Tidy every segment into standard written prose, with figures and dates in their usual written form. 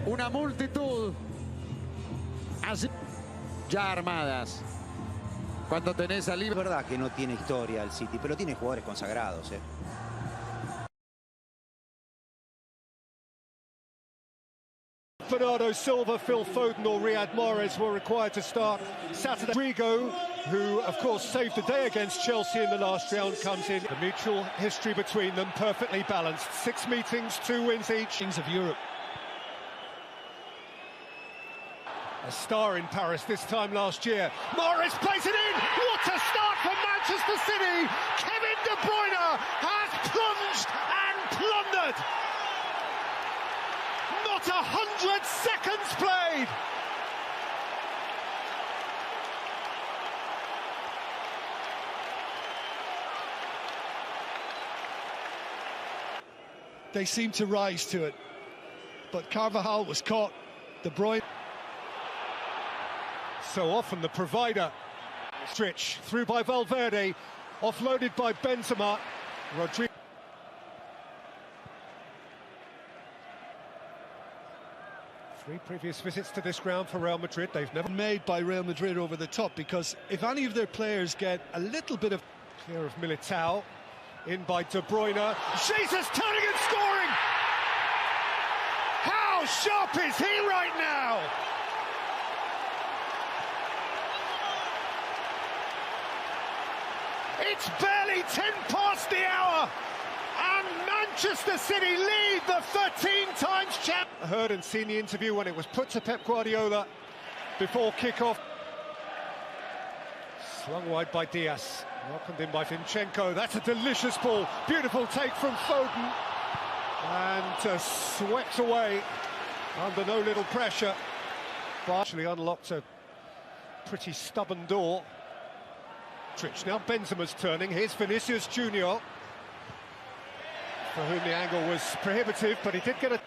una multitud así, ya armadas. Cuando tenés al libre. Es verdad que no tiene historia el City, pero tiene jugadores consagrados, Bernardo Silva, Phil Foden or Riyad Mahrez were required to start Saturday. Rodrigo, who of course saved the day against Chelsea in the last round, comes in. The mutual history between them perfectly balanced. 6 meetings, 2 wins each. Kings of Europe. A star in Paris this time last year. Mahrez plays it in. What a start for Manchester City. Kevin De Bruyne has plunged and plundered. Not 100 seconds played. They seem to rise to it, but Carvajal was caught. De Bruyne. So often the provider. Stritch through by Valverde, offloaded by Benzema. Rodrigo. Three previous visits to this ground for Real Madrid. They've never made by Real Madrid over the top, because if any of their players get a little bit of... Clear of Militao, in by De Bruyne. Jesus turning and scoring! How sharp is he right now? It's barely 10 past the hour, and Manchester City lead the 13 times champ. I heard and seen the interview when it was put to Pep Guardiola before kick-off. Swung wide by Diaz, welcomed in by Zinchenko. That's a delicious ball. Beautiful take from Foden, and swept away under no little pressure. But actually unlocked a pretty stubborn door. Now Benzema's turning. Here's Vinicius Junior, for whom the angle was prohibitive, but he did get a... Of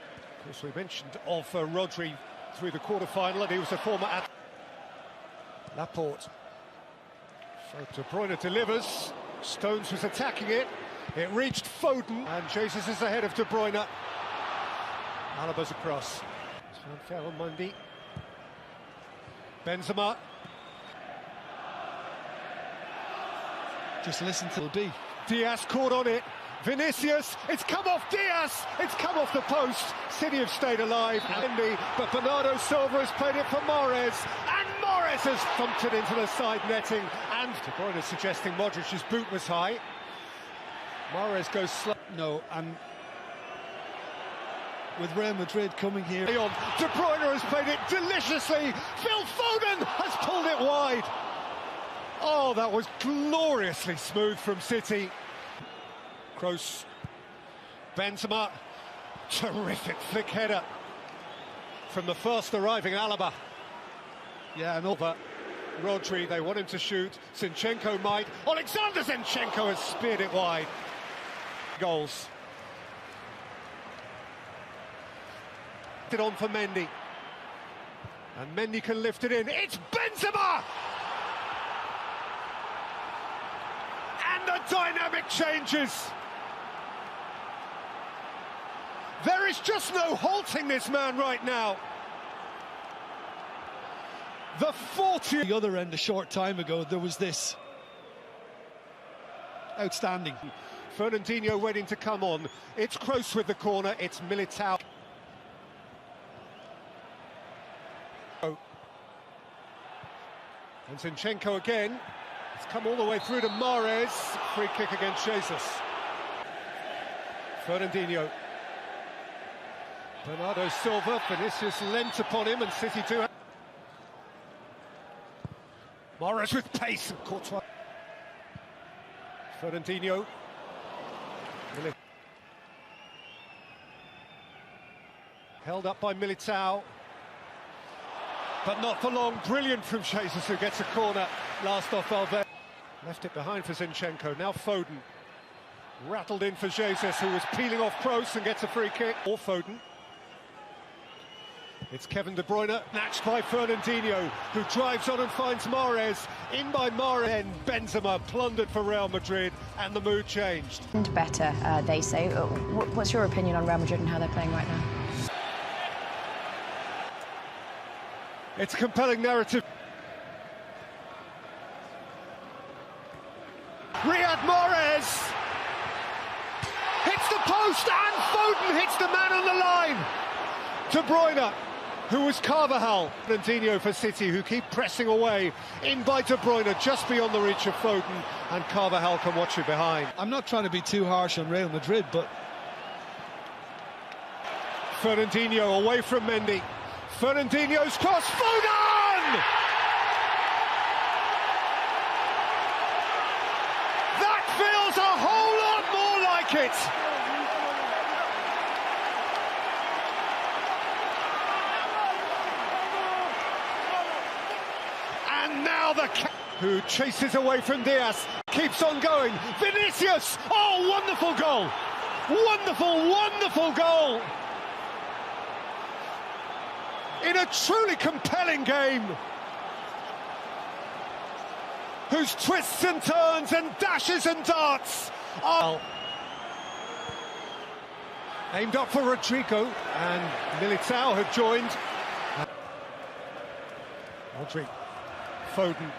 course, we mentioned of Rodri through the quarter-final, and he was a former at Laporte. So De Bruyne delivers. Stones was attacking it. It reached Foden, and Jesus is ahead of De Bruyne. Alaba's across. Ferro Mundi. Benzema. Just listen to the Diaz caught on it. Vinicius, it's come off Diaz. It's come off the post. City have stayed alive. But Bernardo Silva has played it for Mahrez. And Mahrez has thumped it into the side netting. And De Bruyne suggesting Modric's boot was high. Mahrez goes slow. No, and with Real Madrid coming here. De Bruyne has played it deliciously. Phil Foden has pulled it wide. Oh, that was gloriously smooth from City. Kroos, Benzema, terrific flick header from the first arriving Alaba. Yeah, and over Rodri, they want him to shoot. Zinchenko might. Alexander Zinchenko has speared it wide. Goals. It on for Mendy. And Mendy can lift it in. It's Benzema! And the dynamic changes. There is just no halting this man right now. The 40th. The other end, a short time ago, there was this. Outstanding. Fernandinho waiting to come on. It's Kroos with the corner. It's Militao. And Zinchenko again. It's come all the way through to Mahrez. Free kick against Jesus. Fernandinho. Bernardo Silva. Vinicius lent upon him, and City do. Mahrez with pace, and Courtois. Fernandinho. Held up by Militao. But not for long. Brilliant from Jesus, who gets a corner. Last off Valverde. Left it behind for Zinchenko. Now Foden. Rattled in for Jesus, who was peeling off Kroos and gets a free kick. Or Foden. It's Kevin De Bruyne, matched by Fernandinho, who drives on and finds Mahrez. In by Mahrez, and Benzema plundered for Real Madrid, and the mood changed. And better, they say. What's your opinion on Real Madrid and how they're playing right now? It's a compelling narrative. Riyad Mahrez hits the post and Foden hits the man on the line. De Bruyne, who was Carvajal. Fernandinho for City, who keep pressing away. In by De Bruyne, just beyond the reach of Foden, and Carvajal can watch it behind. I'm not trying to be too harsh on Real Madrid, but... Fernandinho away from Mendy. Fernandinho's cross, Foden! That feels a whole lot more like it. And now who chases away from Diaz, keeps on going. Vinicius! Oh, wonderful goal! Wonderful, wonderful goal! In a truly compelling game, whose twists and turns and dashes and darts are aimed up for Rodrigo, and Militao had joined. Madrid, Foden.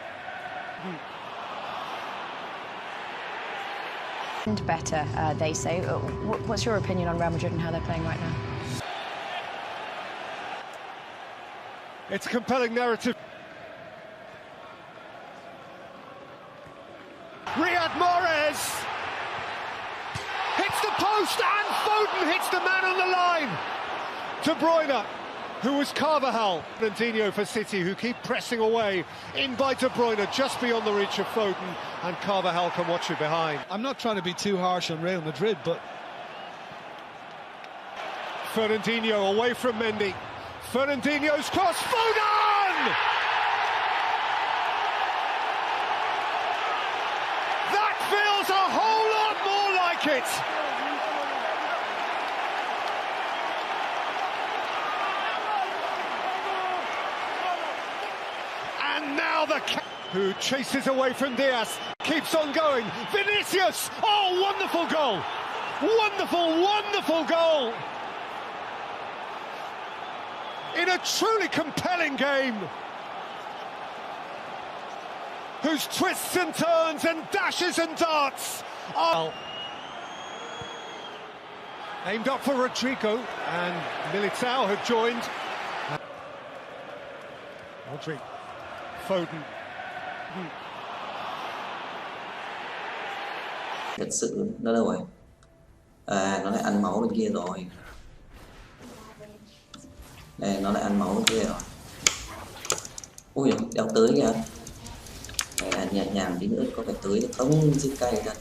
And better, they say. What's your opinion on Real Madrid and how they're playing right now? It's a compelling narrative. Riyad Mahrez hits the post and Foden hits the man on the line. De Bruyne, who was Carvajal. Fernandinho for City, who keep pressing away. In by De Bruyne, just beyond the reach of Foden, and Carvajal can watch it behind. I'm not trying to be too harsh on Real Madrid, but... Fernandinho away from Mendy. Fernandinho's cross, Foden! That feels a whole lot more like it. And now who chases away from Diaz, keeps on going. Vinicius! Oh, wonderful goal! Wonderful, wonderful goal! In a truly compelling game, whose twists and turns and dashes and darts are aimed up for Rodrigo, and Militao had joined. Madrid, Foden. Thật sự nó đâu rồi? À, nó lại ăn máu bên kia rồi. Đây, nó lại ăn máu bên kia rồi. Ui, đeo tới kìa. Này là nhẹ nhàng tí nữa có phải tới không chứ cay thật.